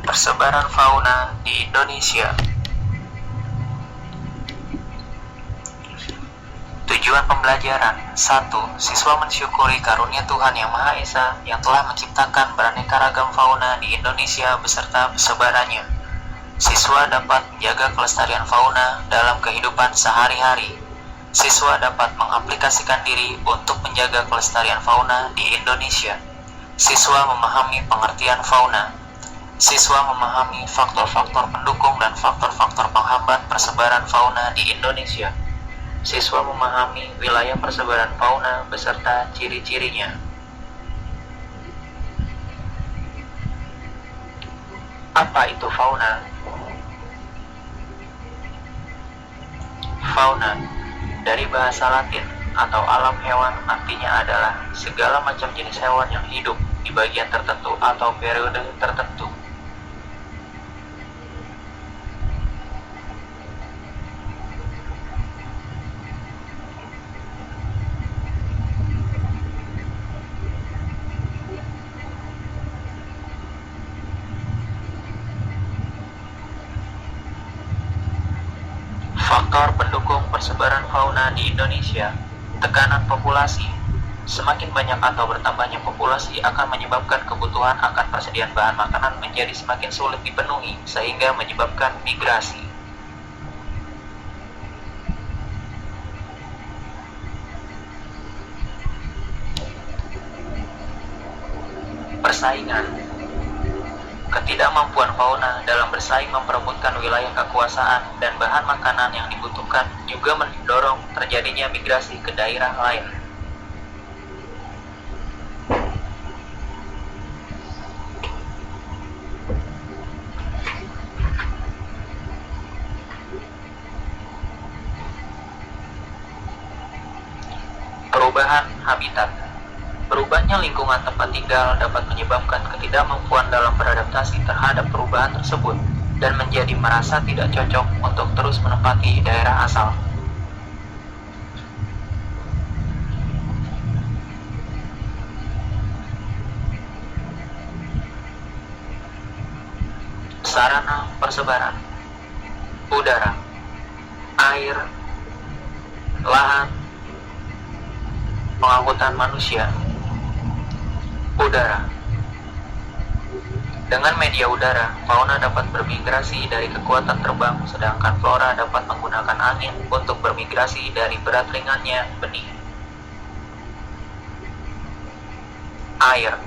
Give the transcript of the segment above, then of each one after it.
Persebaran fauna di Indonesia. Tujuan pembelajaran 1. Siswa mensyukuri karunia Tuhan Yang Maha Esa yang telah menciptakan beraneka ragam fauna di Indonesia beserta persebarannya. Siswa dapat menjaga kelestarian fauna dalam kehidupan sehari-hari. Siswa dapat mengaplikasikan diri untuk menjaga kelestarian fauna di Indonesia. Siswa memahami pengertian fauna. Siswa memahami faktor-faktor pendukung dan faktor-faktor penghambat persebaran fauna di Indonesia. Siswa memahami wilayah persebaran fauna beserta ciri-cirinya. Apa itu fauna? Fauna dari bahasa Latin atau alam hewan artinya adalah segala macam jenis hewan yang hidup di bagian tertentu atau periode tertentu. Faktor pendukung persebaran fauna di Indonesia. Tekanan populasi. Semakin banyak atau bertambahnya populasi akan menyebabkan kebutuhan akan persediaan bahan makanan menjadi semakin sulit dipenuhi, sehingga menyebabkan migrasi. Persaingan. Ketidakmampuan fauna dalam bersaing memperebutkan wilayah kekuasaan dan bahan makanan yang dibutuhkan juga mendorong terjadinya migrasi ke daerah lain. Perubahan habitat. Berubahnya lingkungan tempat tinggal dapat menyebabkan ketidakmampuan dalam beradaptasi terhadap perubahan tersebut dan menjadi merasa tidak cocok untuk terus menempati daerah asal. Sarana persebaran. Udara, air, lahan, pengangkutan manusia. Udara. Dengan media udara, fauna dapat bermigrasi dari kekuatan terbang, sedangkan flora dapat menggunakan angin untuk bermigrasi dari berat ringannya benih. Air.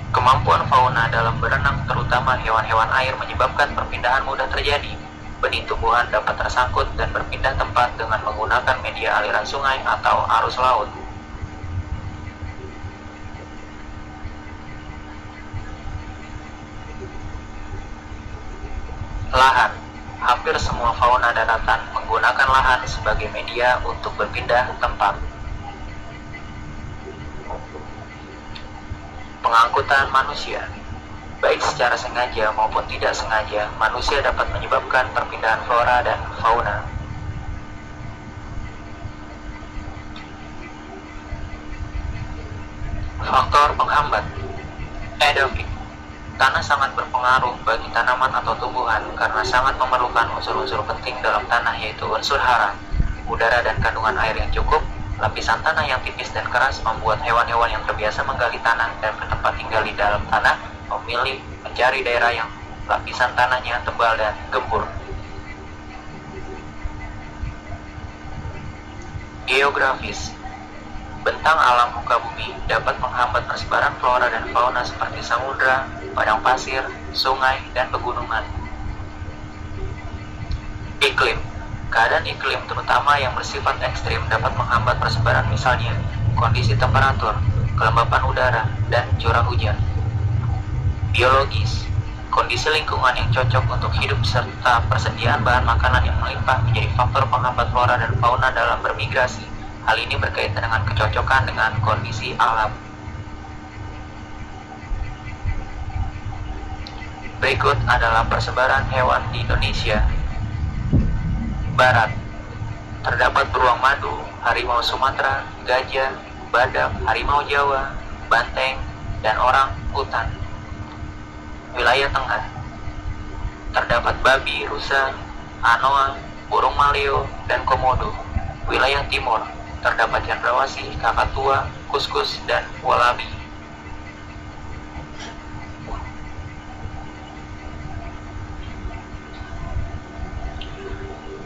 Kemampuan fauna dalam berenang, terutama hewan-hewan air, menyebabkan perpindahan mudah terjadi. Benih tumbuhan dapat tersangkut dan berpindah tempat dengan menggunakan media aliran sungai atau arus laut. Lahan. Hampir semua fauna daratan menggunakan lahan sebagai media untuk berpindah tempat. Pengangkutan manusia. Baik secara sengaja maupun tidak sengaja, manusia dapat menyebabkan perpindahan flora dan fauna. Faktor penghambat. Edaphic. Tanah sangat berpengaruh bagi tanaman atau tumbuhan karena sangat memerlukan unsur-unsur penting dalam tanah, yaitu unsur hara, udara dan kandungan air yang cukup. Lapisan tanah yang tipis dan keras membuat hewan-hewan yang terbiasa menggali tanah dan bertempat tinggal di dalam tanah memilih mencari daerah yang lapisan tanahnya tebal dan gembur. Geografis. Bentang alam muka bumi dapat menghambat persebaran flora dan fauna seperti samudra, padang pasir, sungai, dan pegunungan. Iklim. Keadaan iklim terutama yang bersifat ekstrim dapat menghambat persebaran, misalnya kondisi temperatur, kelembapan udara, dan curah hujan. Biologis. Kondisi lingkungan yang cocok untuk hidup serta persediaan bahan makanan yang melimpah menjadi faktor penghambat flora dan fauna dalam bermigrasi. Hal ini berkaitan dengan kecocokan dengan kondisi alam. Berikut adalah persebaran hewan di Indonesia. Barat. Terdapat beruang madu, harimau Sumatera, gajah, badak, harimau Jawa, banteng, dan orang hutan. Wilayah tengah terdapat babi, rusa, anoa, burung maleo, dan komodo. Wilayah timur terdapat cendrawasih, kakatua, kuskus, dan wallaby.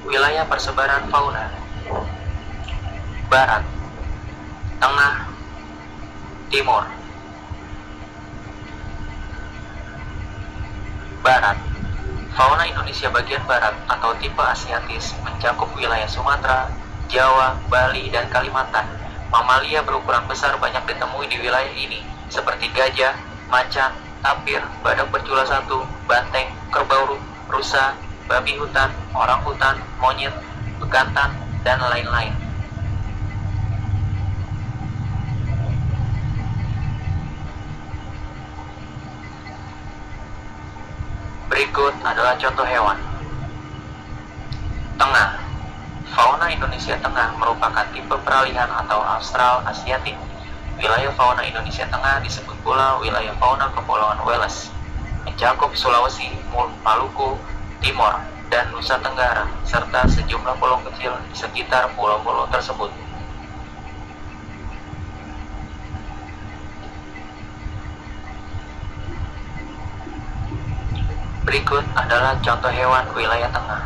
Wilayah persebaran fauna: Barat, Tengah, Timur. Barat. Fauna Indonesia bagian barat atau tipe Asiatis mencakup wilayah Sumatera, Jawa, Bali, dan Kalimantan. Mamalia berukuran besar banyak ditemui di wilayah ini, seperti gajah, macan, tapir, badak bercula satu, banteng, kerbau, rusa, babi hutan, orang hutan, monyet, bekantan, dan lain-lain. Berikut adalah contoh hewan. Tengah. Fauna Indonesia Tengah merupakan tipe peralihan atau Austral-Asiatik. Wilayah fauna Indonesia Tengah disebut pula wilayah fauna Kepulauan Wallace, mencakup Sulawesi, Maluku, Timor, dan Nusa Tenggara, serta sejumlah pulau kecil di sekitar pulau-pulau tersebut. Berikut adalah contoh hewan wilayah tengah.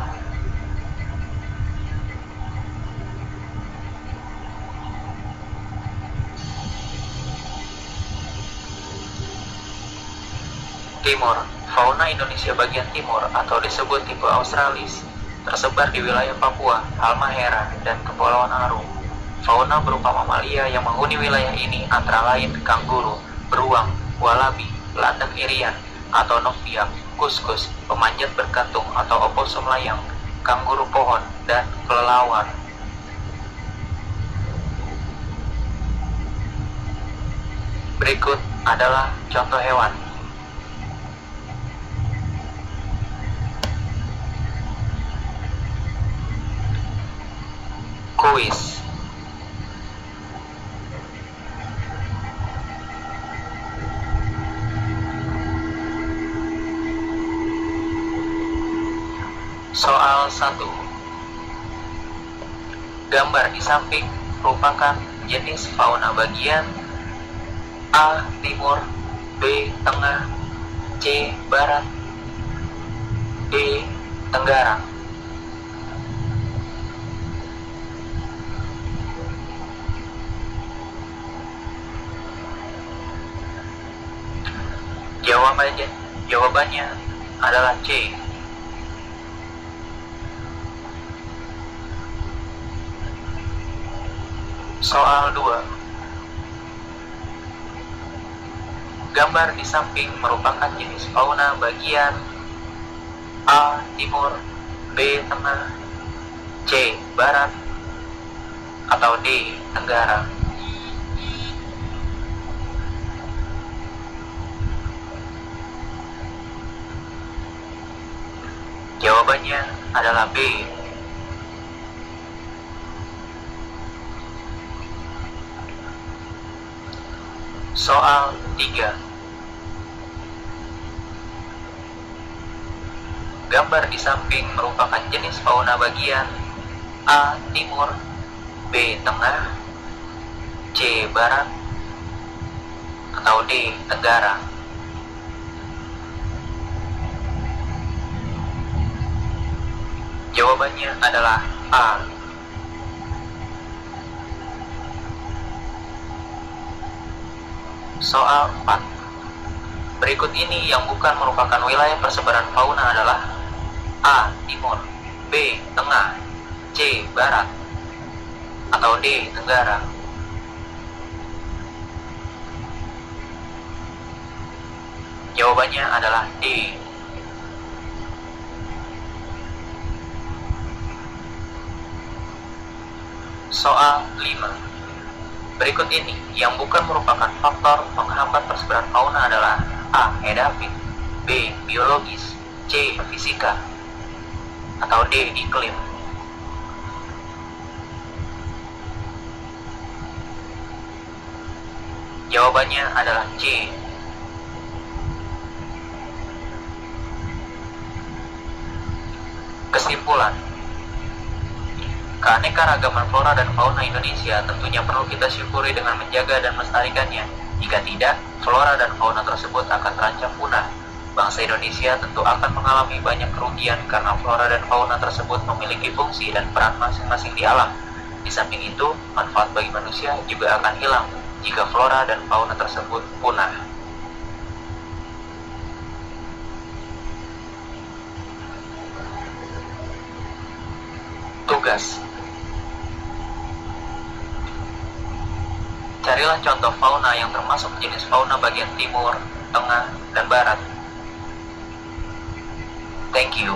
Timur. Fauna Indonesia bagian timur atau disebut tipe Australis tersebar di wilayah Papua, Halmahera, dan Kepulauan Aru. Fauna berupa mamalia yang menghuni wilayah ini antara lain kanguru, beruang, wallaby, landak irian atau noktiak, kuskus, pemanjat berkantung atau opossum layang, kanguru pohon, dan kelelawar. Berikut adalah contoh hewan. Kuis. Soal 1. Gambar di samping merupakan jenis fauna bagian A. Timur, B. Tengah, C. Barat, D. Tenggara. Jawabannya adalah C. Soal 2. Gambar di samping merupakan jenis fauna bagian A. Timur, B. Tengah, C. Barat, atau D. Tenggara. Jawabannya adalah B. Soal 3. Gambar di samping merupakan jenis fauna bagian A. Timur, B. Tengah, C. Barat, atau D. Tenggara. Jawabannya adalah A. Soal 4. Berikut ini yang bukan merupakan wilayah persebaran fauna adalah A. Timur, B. Tengah, C. Barat, atau D. Tenggara. Jawabannya adalah D. Soal 5. Berikut ini yang bukan merupakan faktor penghambat persebaran fauna adalah A. Edafit, B. Biologis, C. Fisika, atau D. Iklim. Jawabannya adalah C. Kesimpulan, keanekaragaman flora dan fauna Indonesia tentunya perlu kita syukuri dengan menjaga dan melestarikannya. Jika tidak, flora dan fauna tersebut akan terancam punah. Bangsa Indonesia tentu akan mengalami banyak kerugian karena flora dan fauna tersebut memiliki fungsi dan peran masing-masing di alam. Di samping itu, manfaat bagi manusia juga akan hilang jika flora dan fauna tersebut punah. Tugas: carilah contoh fauna yang termasuk jenis fauna bagian timur, tengah, dan barat. Thank you.